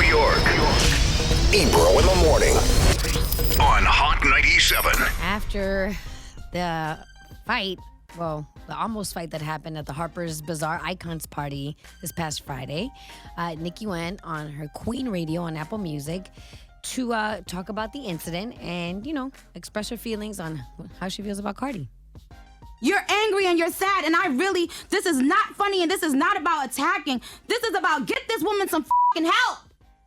York. Ebro in the morning on Hot 97. After the fight, the almost fight that happened at the Harper's Bazaar Icons Party this past Friday, Nicki went on her Queen Radio on Apple Music to talk about the incident and, express her feelings on how she feels about Cardi. You're angry and you're sad, and this is not funny, and this is not about attacking. This is about get this woman some fucking help.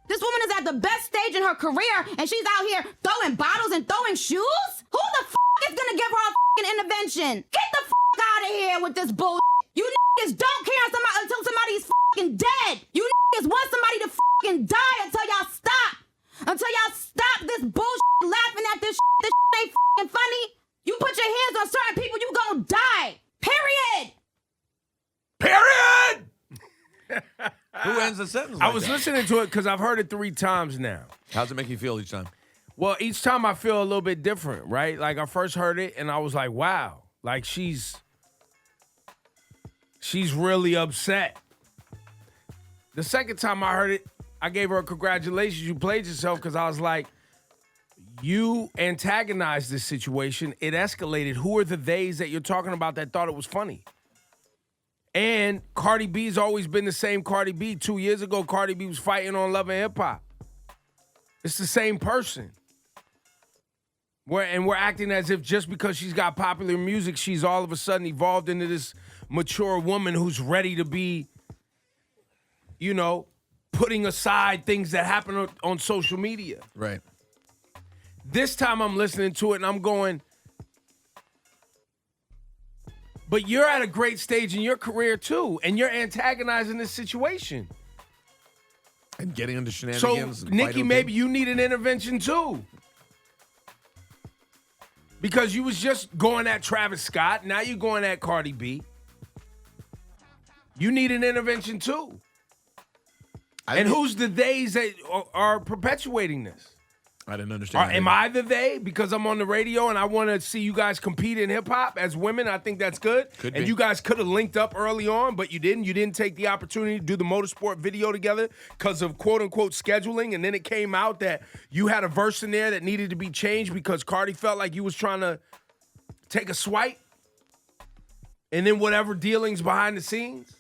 This woman is at the best stage in her career, and she's out here throwing bottles and throwing shoes? Who the is gonna give her a fucking intervention? Get the out of here with this bullshit. You niggas don't care until somebody's fucking dead. You niggas want somebody to fucking die until y'all stop. Until y'all stop this bullshit laughing at this shit. This shit ain't fucking funny. You put your hands on certain people, you gonna die. Period. Who ends the sentence I was listening to it because I've heard it 3 times now. How's it make you feel each time? Well, each time I feel a little bit different, right? Like I first heard it and I was like, wow. Like she's really upset. The second time I heard it, I gave her a congratulations. You played yourself because I was like, you antagonized this situation. It escalated. Who are the theys that you're talking about that thought it was funny? And Cardi B's always been the same Cardi B. 2 years ago, Cardi B was fighting on Love and Hip Hop. It's the same person. We're acting as if just because she's got popular music, she's all of a sudden evolved into this mature woman who's ready to be, putting aside things that happen on social media. Right. This time I'm listening to it and I'm going, but you're at a great stage in your career too, and you're antagonizing this situation. And getting into shenanigans. So, Nicki, maybe you need an intervention too. Because you was just going at Travis Scott, now you're going at Cardi B. You need an intervention too. And who's the theys that are perpetuating this? I didn't understand. Am I the they? Because I'm on the radio and I want to see you guys compete in hip-hop as women. I think that's good. Could and be. you guys could have linked up early on, but you didn't. You didn't take the opportunity to do the motorsport video together because of quote-unquote scheduling. And then it came out that you had a verse in there that needed to be changed because Cardi felt like you was trying to take a swipe. And then whatever dealings behind the scenes.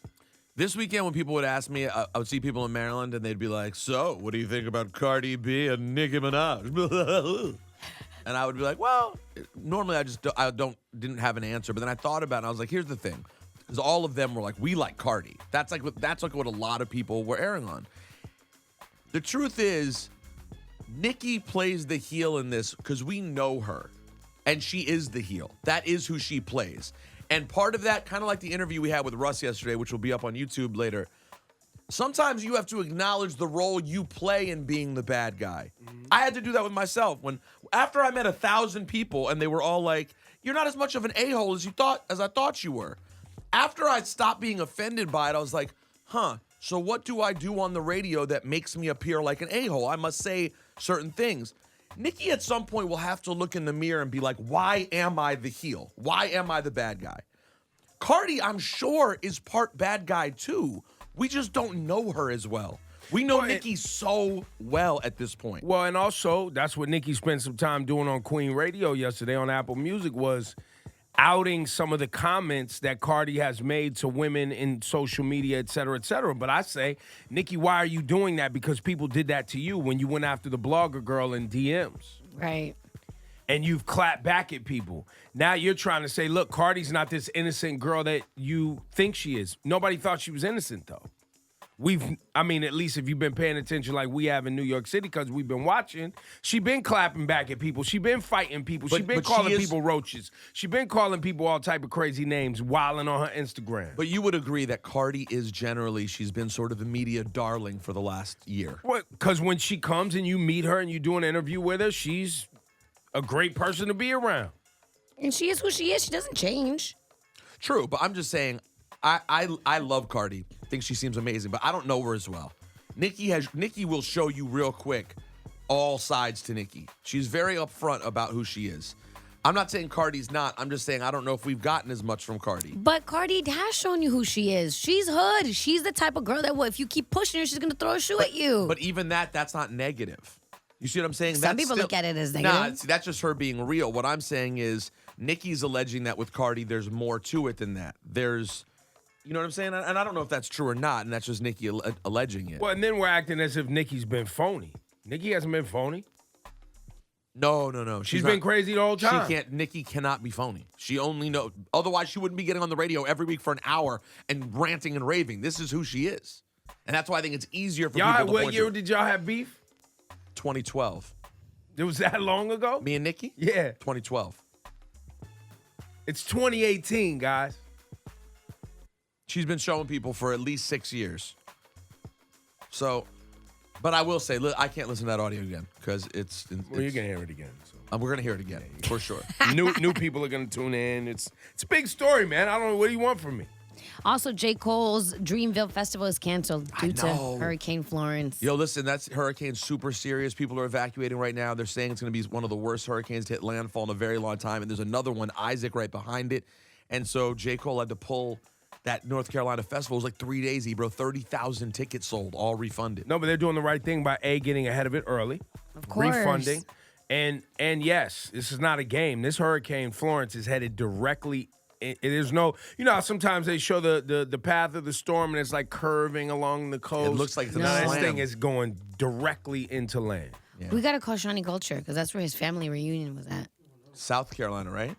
This weekend, when people would ask me, I would see people in Maryland, and they'd be like, so, what do you think about Cardi B and Nicki Minaj? And I would be like, well, normally I didn't have an answer. But then I thought about it, and I was like, here's the thing. Because all of them were like, we like Cardi. That's like what a lot of people were airing on. The truth is, Nicki plays the heel in this because we know her. And she is the heel. That is who she plays. And part of that, kind of like the interview we had with Russ yesterday, which will be up on YouTube later, sometimes you have to acknowledge the role you play in being the bad guy. Mm-hmm. I had to do that with myself. After I met 1,000 people and they were all like, you're not as much of an a-hole as I thought you were. After I stopped being offended by it, I was like, so what do I do on the radio that makes me appear like an a-hole? I must say certain things. Nicki at some point will have to look in the mirror and be like, why am I the heel? Why am I the bad guy? Cardi, I'm sure, is part bad guy too. We just don't know her as well. We know Nicki so well at this point. Well, and also, that's what Nicki spent some time doing on Queen Radio yesterday on Apple Music was outing some of the comments that Cardi has made to women in social media, et cetera, et cetera. But I say, Nicki, why are you doing that? Because people did that to you when you went after the blogger girl in DMs. Right. And you've clapped back at people. Now you're trying to say, look, Cardi's not this innocent girl that you think she is. Nobody thought she was innocent, though. At least if you've been paying attention like we have in New York City, because we've been watching, she been clapping back at people. She been fighting people. She been calling people roaches. She been calling people all type of crazy names, wilding on her Instagram. But you would agree that Cardi is generally, she's been sort of the media darling for the last year. Well, because when she comes and you meet her and you do an interview with her, she's a great person to be around. And she is who she is. She doesn't change. True, but I'm just saying, I love Cardi. Think she seems amazing, but I don't know her as well. Nicki will show you real quick all sides to Nicki. She's very upfront about who she is. I'm not saying Cardi's not. I'm just saying I don't know if we've gotten as much from Cardi. But Cardi has shown you who she is. She's hood. She's the type of girl that, if you keep pushing her, she's going to throw a shoe at you. But even that's not negative. You see what I'm saying? Some people look at it as negative. Nah, see, that's just her being real. What I'm saying is Nicki's alleging that with Cardi, there's more to it than that. There's, you know what I'm saying? And I don't know if that's true or not, and that's just Nicki alleging it. Well, and then we're acting as if Nicki's been phony. Nicki hasn't been phony. No. She's been crazy the whole time. Nicki cannot be phony. She only knows. Otherwise, she wouldn't be getting on the radio every week for an hour and ranting and raving. This is who she is. And that's why I think it's easier for people to point What year to. did y'all have beef? 2012. It was that long ago? Me and Nicki? Yeah. 2012. It's 2018, guys. She's been showing people for at least 6 years. So, but I will say, I can't listen to that audio again because it's. Well, you're going to hear it again. So. We're going to hear it again, for sure. New people are going to tune in. It's a big story, man. I don't know. What do you want from me? Also, J. Cole's Dreamville Festival is canceled due to Hurricane Florence. Yo, listen, that's hurricane super serious. People are evacuating right now. They're saying it's going to be one of the worst hurricanes to hit landfall in a very long time. And there's another one, Isaac, right behind it. And so J. Cole had to pull that North Carolina festival. It was like 3 days, Ebro. 30,000 tickets sold, all refunded. No, but they're doing the right thing by getting ahead of it early. Of course. Refunding. And yes, this is not a game. This Hurricane Florence is headed directly. There's no, how sometimes they show the path of the storm and it's like curving along the coast. It looks like it's This thing is going directly into land. Yeah. We got to call Shawnee Culture because that's where his family reunion was at. South Carolina, right?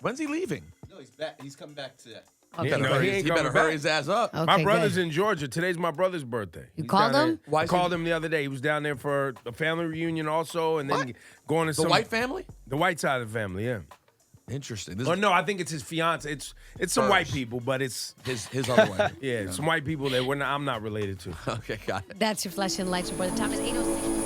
When's he leaving? No, he's back. He's coming back today. Okay, he better hurry his ass up. Okay, my brother's good. in Georgia. Today's my brother's birthday. You called him? I called him the other day. He was down there for a family reunion also, and then going to The white family? The white side of the family, yeah. Interesting. No, I think it's his fiance. It's some white people, but it's his other wife. Yeah, some white people that I'm not related to. Okay, got it. That's your Flash and Lights report. The time is 8:06.